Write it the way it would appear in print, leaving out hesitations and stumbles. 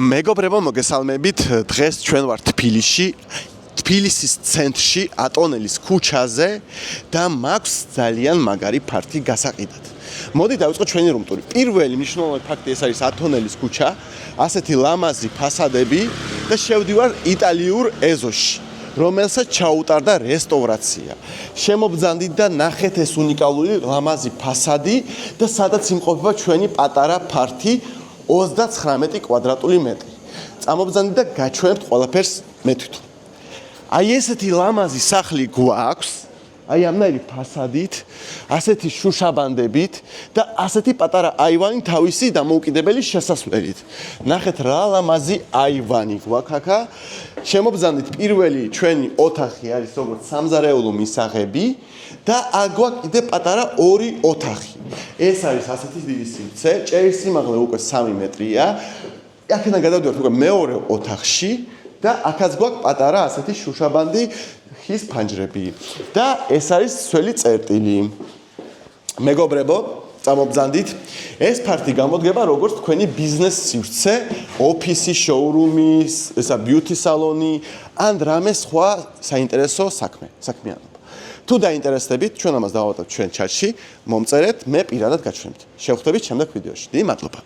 მეგობრებო, მოგესალმებით. დღეს ჩვენ ვართ თბილისში, თბილისის ცენტრში, ატონელის ქუჩაზე და მაქვს ძალიან მაგარი ფართი გასაყიდად. მოდით დავიწყოთ ჩვენი რუმტური. პირველი მნიშვნელოვანი ფაქტი ეს არის ატონელის ქუჩა, ასეთი ლამაზი ფასადები და შევდივარ იტალიურ ეზოში, რომელსაც ჩაუტარდა რესტავრაცია. შემობძანდით და ნახეთ ეს უნიკალური ლამაზი ფასადი და სადაც იმყოფება ჩვენი პატარა ფართი 39 კვადრატული მეტრი. წამობძანდით და გაჩვენებთ ყველაფერს მე თვითონ. აი ესეთი ლამაზი სახლი გვაქვს, აი ამნაირი ფასადით, ასეთი შუშაბანდებით და ასეთი პატარა აივანი თავისი დამოუკიდებელი შესასვლელით. ნახეთ რა ლამაზი აივანი გვაქვს აქა. შემობძანდით პირველი ჩვენი ოთახი არის როგორც სამზარეულო მისაღები და აქ გვაქვს კიდე პატარა ორი ოთახი. ეს არის ასეთი დიდი სივრცე, ჭერის სიმაღლე უკვე 3 მეტრია. აქედან გადავდივართ უკვე მეორე ოთახში და აქაც გვაქვს პატარა ასეთი შუშაბანდი ხის ფანჯრები. და ეს არის სველი წერტილი. მეგობრებო, წამობძანდით, ეს ფართი გამოდგება როგორც თქვენი ბიზნეს სივრცე, ოფისი, შოურუმი, ესა ბიუთი სალონი, ან რამე სხვა საინტერესო საქმიანობა. თუ დაინტერესდებით, ჩვენ ამას დავავატებთ ჩვენ ჩატში, მომწერეთ, მე პირადად გაჩვენებთ. შევხვდებით შემდეგ ვიდეოში. დიდი მადლობა.